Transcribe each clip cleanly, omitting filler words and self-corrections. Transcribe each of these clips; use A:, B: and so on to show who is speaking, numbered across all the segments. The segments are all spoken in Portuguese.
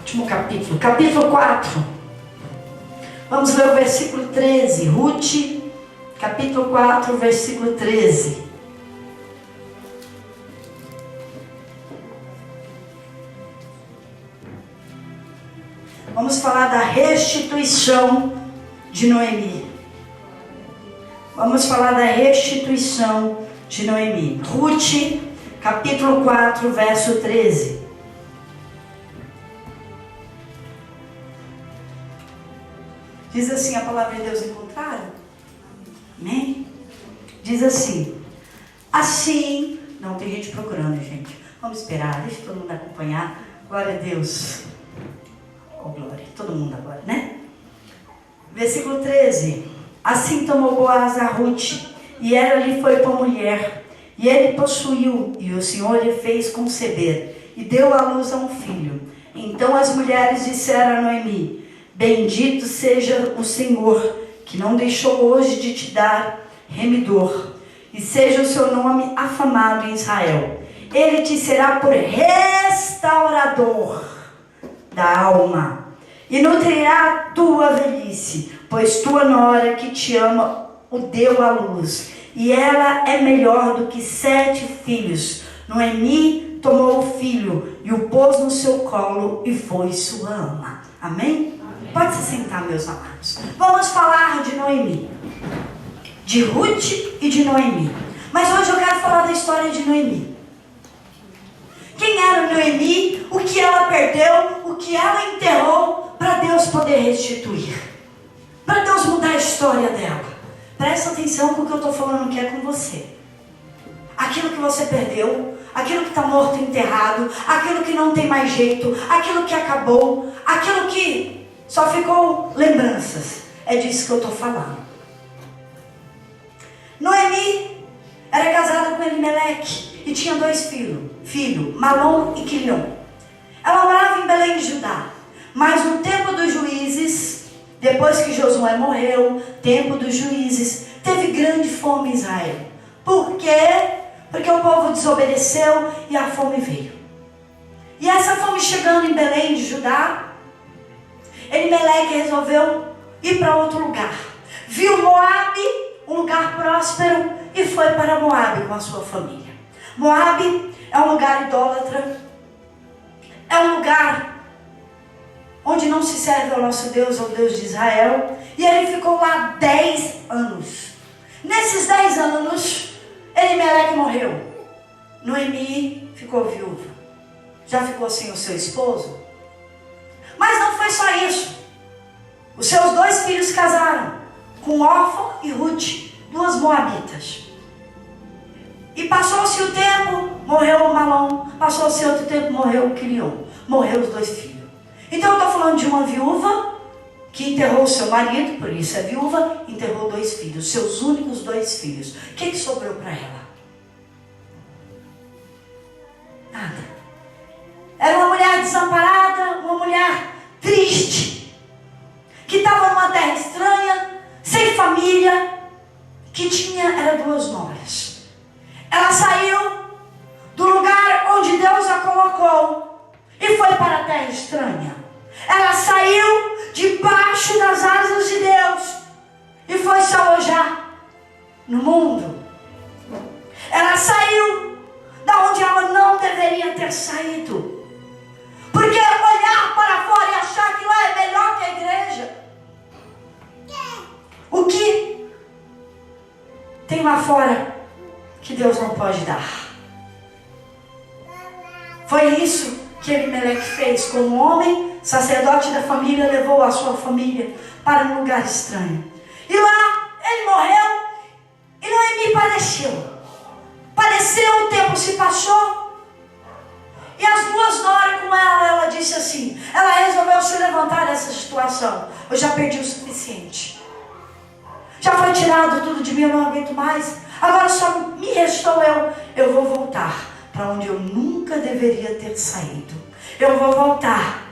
A: último capítulo, capítulo 4. Vamos ler o versículo 13. Ruth, capítulo 4, versículo 13. Vamos falar da restituição de Noemi. Vamos falar da restituição de Noemi. Ruth, capítulo 4, verso 13. Diz assim a palavra de Deus, encontraram? Amém? Diz assim. Assim, não tem gente procurando, gente. Vamos esperar, deixa todo mundo acompanhar. Glória a Deus. Oh, glória, todo mundo agora, né? Versículo 13. Assim tomou Boaz a Ruth, e ela lhe foi para mulher, e ele possuiu, e o Senhor lhe fez conceber, e deu à luz a um filho. Então as mulheres disseram a Noemi: bendito seja o Senhor, que não deixou hoje de te dar remidor, e seja o seu nome afamado em Israel. Ele te será por restaurador da alma, e nutrirá a tua velhice, pois tua nora que te ama o deu à luz, e ela é melhor do que 7 filhos. Noemi tomou o filho e o pôs no seu colo, e foi sua ama. Amém? Pode se sentar, meus amados. Vamos falar de Noemi, de Ruth e de Noemi. Mas hoje eu quero falar da história de Noemi. Quem era Noemi, o que ela perdeu, o que ela enterrou, para Deus poder restituir, para Deus mudar a história dela. Presta atenção com o que eu estou falando, que é com você. Aquilo que você perdeu, aquilo que está morto, enterrado, aquilo que não tem mais jeito, aquilo que acabou, aquilo que só ficou lembranças, é disso que eu estou falando. Noemi era casada com Elimeleque e tinha 2 filhos, Malom e Quilion. Ela morava em Belém de Judá, mas no tempo dos juízes, depois que Josué morreu, tempo dos juízes, teve grande fome em Israel. Por quê? Porque o povo desobedeceu e a fome veio. E essa fome chegando em Belém de Judá, Elimeleque resolveu ir para outro lugar. Viu Moabe, um lugar próspero, e foi para Moabe com a sua família. Moabe é um lugar idólatra, é um lugar onde não se serve ao nosso Deus, ao Deus de Israel. E ele ficou lá 10 anos. Nesses 10 anos, Elimeleque morreu. Noemi ficou viúva. Já ficou sem o seu esposo? Mas não foi só isso. Os seus 2 filhos casaram com Orfa e Ruth, 2 moabitas. E passou-se o tempo, morreu o Malom. Passou-se outro tempo, morreu o Quilion. Morreu os 2 filhos. Então eu estou falando de uma viúva que enterrou o seu marido, por isso é viúva, enterrou 2 filhos, seus únicos 2 filhos. O que sobrou para ela? Nada. Era uma mulher desamparada, uma mulher triste, que estava numa terra estranha, sem família, que era 2 noras. Ela saiu do lugar onde Deus a colocou e foi para a terra estranha. Ela saiu debaixo das asas de Deus e foi se alojar no mundo. Ela saiu da onde ela não deveria ter saído. Porque olhar para fora e achar que lá é melhor que a igreja. O que tem lá fora que Deus não pode dar? Foi isso que Elimeleque fez. Como homem, sacerdote da família, levou a sua família para um lugar estranho. E lá ele morreu e Noemi padeceu. Padeceu, o tempo se passou. E as 2 noras com ela disse assim, ela resolveu se levantar dessa situação. Eu já perdi o suficiente. Já foi tirado tudo de mim, eu não aguento mais. Agora só me restou eu vou voltar para onde eu nunca deveria ter saído. Eu vou voltar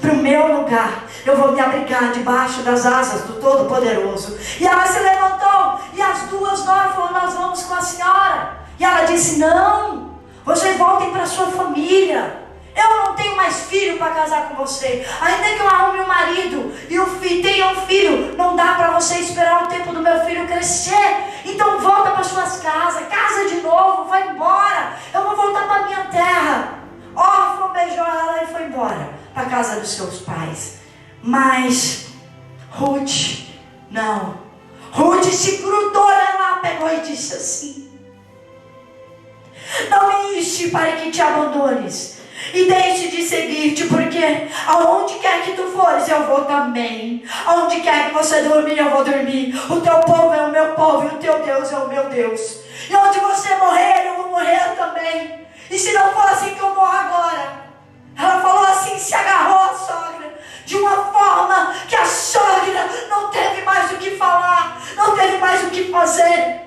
A: para o meu lugar. Eu vou me abrigar debaixo das asas do Todo-Poderoso. E ela se levantou e as 2 noras falaram, nós vamos com a senhora. E ela disse, não, vocês voltem para a sua família. Eu não tenho mais filho para casar com você. Ainda que eu arrume um marido e tenha um filho, não dá para você esperar o tempo do meu filho crescer. Então volta para suas casas, casa de novo, vai embora. Eu vou voltar para minha terra. Órfão beijou ela e foi embora para a casa dos seus pais. Mas Ruth, não. Ruth se grudou lá, pegou e disse assim: não me enche para que te abandones e deixe de seguir-te, porque aonde quer que tu fores, eu vou também. Aonde quer que você dormir, eu vou dormir. O teu povo é o meu povo e o teu Deus é o meu Deus. E onde você morrer, eu vou morrer também. E se não for assim que eu morro agora? Ela falou assim, se agarrou à sogra de uma forma que a sogra não teve mais o que falar, não teve mais o que fazer.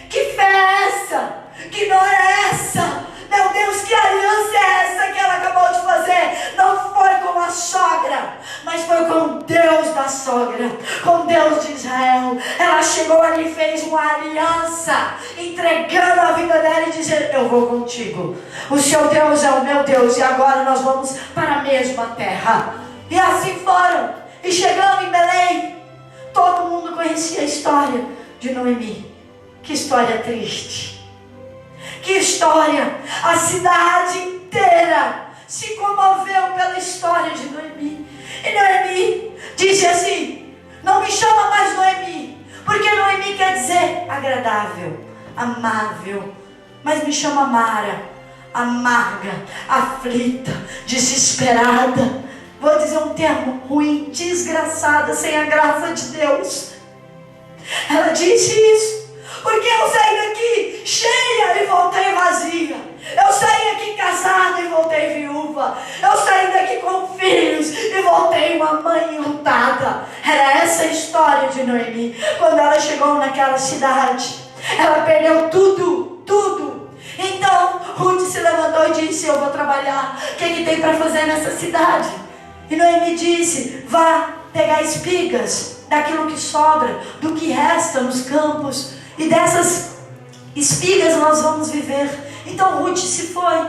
A: Que fé é essa? Que não é essa? Meu Deus, que aliança é essa que ela acabou de fazer? Não foi com a sogra, mas foi com o Deus da sogra, com o Deus de Israel. Ela chegou ali e fez uma aliança, entregando a vida dela e dizendo: eu vou contigo. O seu Deus é o meu Deus e agora nós vamos para a mesma terra. E assim foram. E chegando em Belém, todo mundo conhecia a história de Noemi. Que história triste. Que história! A cidade inteira se comoveu pela história de Noemi. E Noemi disse assim: não me chama mais Noemi, porque Noemi quer dizer agradável, amável. Mas me chama Mara, amarga, aflita, desesperada. Vou dizer um termo ruim: desgraçada, sem a graça de Deus. Ela disse isso porque eu saí daqui cheia e voltei vazia. Eu saí daqui casada e voltei viúva. Eu saí daqui com filhos e voltei uma mãe enlutada. Era essa a história de Noemi. Quando ela chegou naquela cidade, ela perdeu tudo, tudo. Então Ruth se levantou e disse: eu vou trabalhar. O que tem para fazer nessa cidade? E Noemi disse: vá pegar espigas daquilo que sobra, do que resta nos campos. E dessas espigas nós vamos viver. Então Ruth se foi.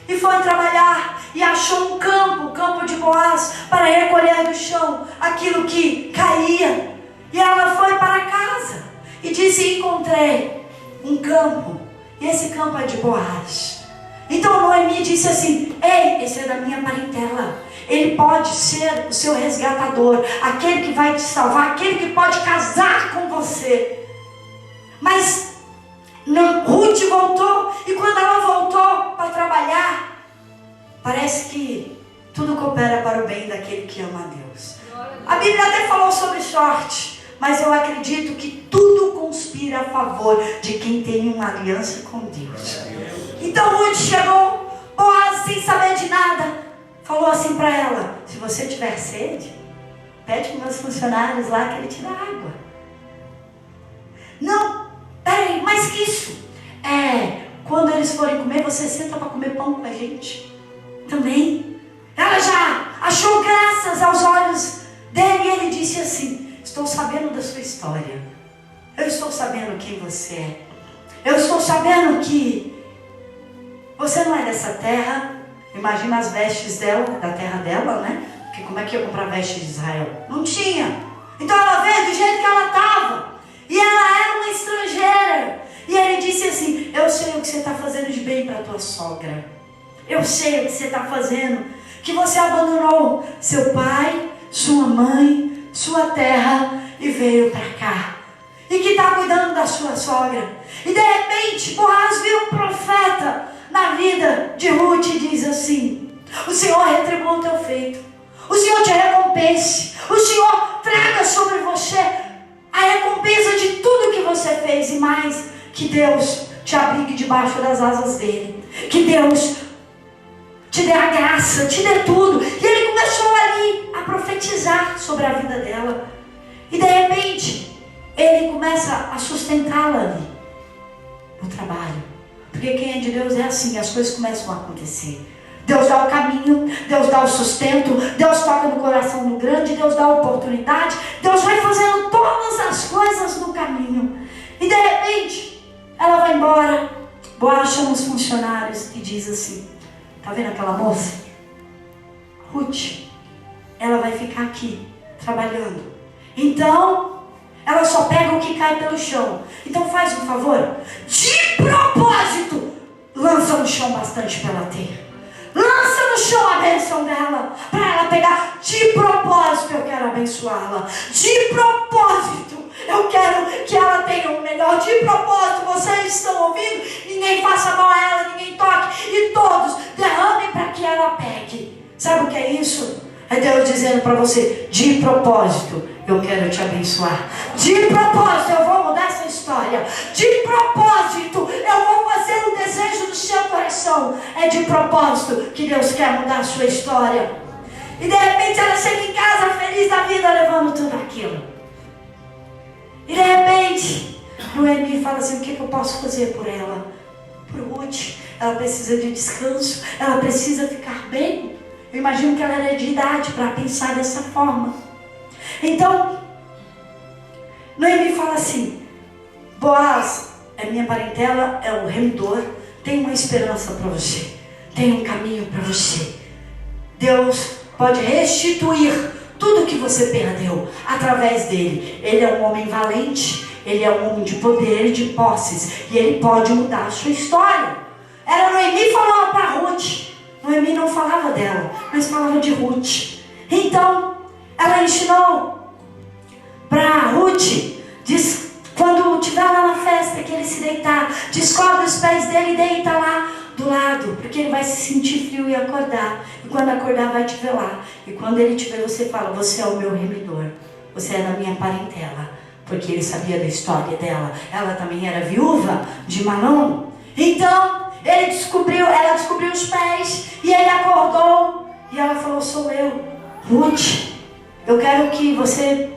A: E foi trabalhar. E achou um campo, o campo de Boaz, para recolher do chão aquilo que caía. E ela foi para casa. E disse: encontrei um campo. E esse campo é de Boaz. Então Noemi disse assim: ei, esse é da minha parentela. Ele pode ser o seu resgatador, aquele que vai te salvar, aquele que pode casar com você. Mas Ruth voltou, e quando ela voltou para trabalhar, parece que tudo coopera para o bem daquele que ama a Deus. A Bíblia até falou sobre sorte, mas eu acredito que tudo conspira a favor de quem tem uma aliança com Deus. Então Ruth chegou, Boaz, sem saber de nada, falou assim para ela: se você tiver sede, pede para meus funcionários lá que ele tire a água. Não, peraí, mais que isso. Quando eles forem comer, você senta para comer pão com a gente também. Ela já achou graças aos olhos dele, e ele disse assim: estou sabendo da sua história. Eu estou sabendo quem você é. Eu estou sabendo que você não é dessa terra. Imagina as vestes dela, da terra dela, né? Porque como é que ia comprar vestes de Israel? Não tinha. Então ela veio do jeito que ela estava. E ela era uma estrangeira. E ele disse assim: eu sei o que você está fazendo de bem para a tua sogra. Eu sei o que você está fazendo. Que você abandonou seu pai, sua mãe, sua terra e veio para cá. E que está cuidando da sua sogra. E de repente Boaz viu um profeta na vida de Ruth e diz assim: o Senhor retribua o teu feito. O Senhor te recompense. O Senhor traga sobre você a recompensa de tudo que você fez e mais. Que Deus te abrigue debaixo das asas dele. Que Deus te dê a graça, te dê tudo. E ele começou ali a profetizar sobre a vida dela. E de repente, ele começa a sustentá-la ali no trabalho. Porque quem é de Deus é assim, as coisas começam a acontecer. Deus dá o caminho, Deus dá o sustento, Deus toca no coração do grande, Deus dá a oportunidade, Deus vai fazendo todas as coisas no caminho. E de repente, ela vai embora, Boaz chama os funcionários e diz assim: Está vendo aquela moça? Ruth, ela vai ficar aqui, trabalhando. Então, ela só pega o que cai pelo chão. Então faz um favor, de propósito, lança no chão bastante para ela ter. Lança no chão a bênção dela, para ela pegar. De propósito eu quero abençoá-la. De propósito eu quero que ela tenha o melhor. De propósito, vocês estão ouvindo? Ninguém faça mal a ela, ninguém toque. E todos derramem para que ela pegue. Sabe o que é isso? É Deus dizendo para você, de propósito eu quero te abençoar. De propósito eu vou mudar essa história. De propósito eu vou fazer o desejo do seu coração. É de propósito que Deus quer mudar a sua história. E de repente ela chega em casa feliz da vida, levando tudo aquilo. E de repente Noemi fala assim, o que eu posso fazer por ela? Por Ruth. Ela precisa de descanso, ela precisa ficar bem. Eu imagino que ela era de idade para pensar dessa forma. Então, Noemi fala assim, Boaz é minha parentela, é o remidor, tem uma esperança para você, tem um caminho para você. Deus pode restituir tudo que você perdeu através dele. Ele é um homem valente, ele é um homem de poder e de posses, e ele pode mudar a sua história. Era Noemi falando para Ruth. Noemi não falava dela, mas falava de Ruth. Então, ela ensinou para Ruth, diz, quando estiver lá na festa, que ele se deitar, descobre os pés dele e deita lá do lado, porque ele vai se sentir frio e acordar. E quando acordar vai te velar. E quando ele te ver, você fala, você é o meu remidor, você é da minha parentela. Porque ele sabia da história dela. Ela também era viúva de Malom. Então, ela descobriu os pés, e ele acordou, e ela falou, sou eu, Ruth, eu quero que você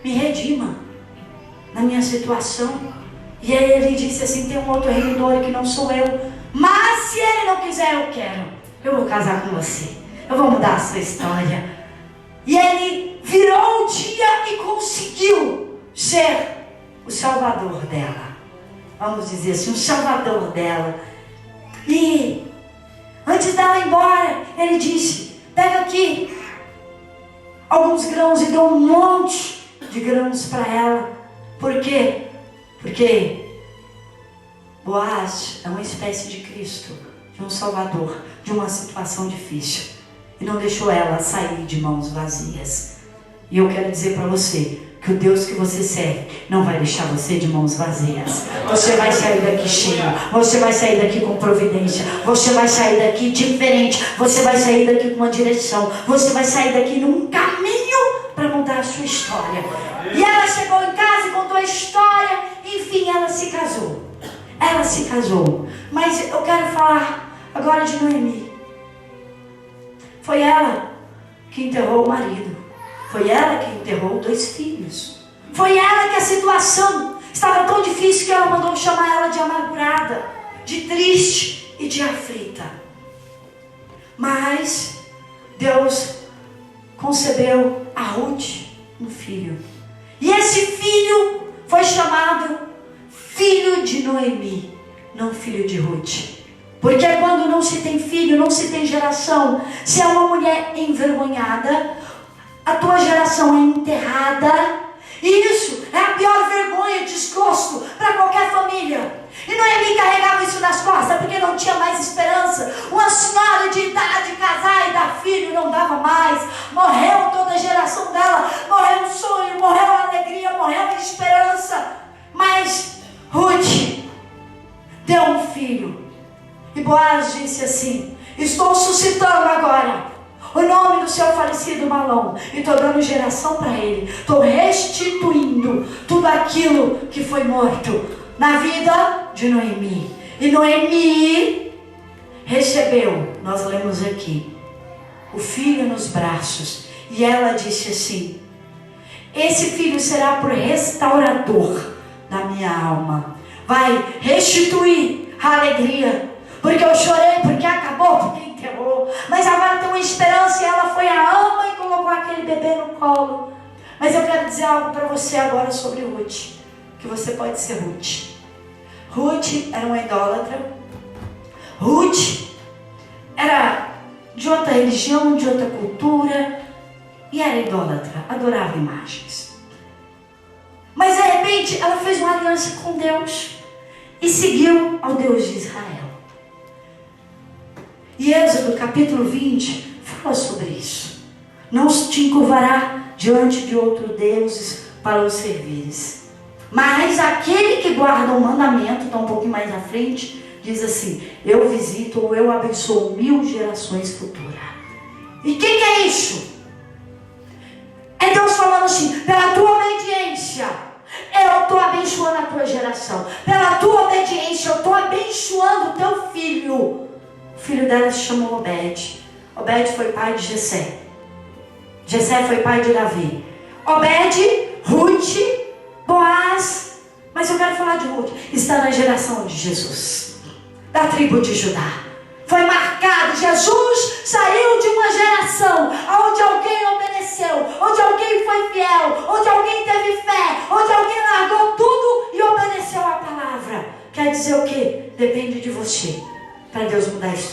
A: me redima na minha situação. E aí ele disse assim, tem um outro remidor que não sou eu, mas se ele não quiser, eu quero, eu vou casar com você, eu vou mudar a sua história. E ele virou o dia e conseguiu ser o salvador dela. Vamos dizer assim, o salvador dela. E antes dela ir embora, ele disse, pega aqui alguns grãos, e deu um monte de grãos para ela. Por quê? Porque Boaz é uma espécie de Cristo, de um salvador, de uma situação difícil. E não deixou ela sair de mãos vazias. E eu quero dizer para você, que o Deus que você serve não vai deixar você de mãos vazias. Você vai sair daqui cheio, você vai sair daqui com providência, você vai sair daqui diferente, você vai sair daqui com uma direção, você vai sair daqui num caminho para mudar a sua história. E ela chegou em casa e contou a história, enfim, ela se casou. Ela se casou. Mas eu quero falar agora de Noemi. Foi ela que enterrou o marido. Foi ela que enterrou 2 filhos. Foi ela que a situação estava tão difícil que ela mandou chamar ela de amargurada, de triste e de aflita. Mas Deus concebeu a Ruth um filho. E esse filho foi chamado filho de Noemi, não filho de Ruth. Porque quando não se tem filho, não se tem geração. Se é uma mulher envergonhada, a tua geração é enterrada. E isso é a pior vergonha, desgosto para qualquer família. E Noemi carregava isso nas costas porque não tinha mais esperança. Uma senhora de idade, casar e dar filho, não dava mais. Morreu toda a geração dela. Morreu o sonho, morreu a alegria, morreu a esperança. Mas Ruth deu um filho. E Boaz disse assim: estou suscitando agora o nome do seu falecido Malom, e estou dando geração para ele. Estou restituindo tudo aquilo que foi morto na vida de Noemi. E Noemi recebeu, nós lemos aqui, o filho nos braços. E ela disse assim: esse filho será por restaurador da minha alma. Vai restituir a alegria. Porque eu chorei, porque acabou, porque enterrou. Mas agora tem uma esperança, e ela foi a ama e colocou aquele bebê no colo. Mas eu quero dizer algo para você agora sobre Ruth, que você pode ser Ruth. Ruth era uma idólatra. Ruth era de outra religião, de outra cultura, e era idólatra, adorava imagens. Mas de repente ela fez uma aliança com Deus e seguiu ao Deus de Israel. E Êxodo capítulo 20 fala sobre isso. Não te encurvará diante de outros deuses para os servires. Mas aquele que guarda o mandamento, está um pouquinho mais à frente, diz assim: eu visito ou eu abençoo 1000 gerações futuras. E quem que é isso? É Deus falando assim: pela tua obediência, eu estou abençoando a tua geração. Pela tua obediência, eu estou abençoando o teu filho. O filho dela se chamou Obed. Obed foi pai de Jessé. Jessé foi pai de Davi. Obed, Ruth, Boaz. Mas eu quero falar de Ruth. Está na geração de Jesus, da tribo de Judá. Foi marcado. Jesus saiu de uma geração onde alguém obedeceu, onde alguém foi fiel, onde alguém teve fé, onde alguém largou tudo e obedeceu a palavra. Quer dizer o quê? Depende de você para Deus mudar a história.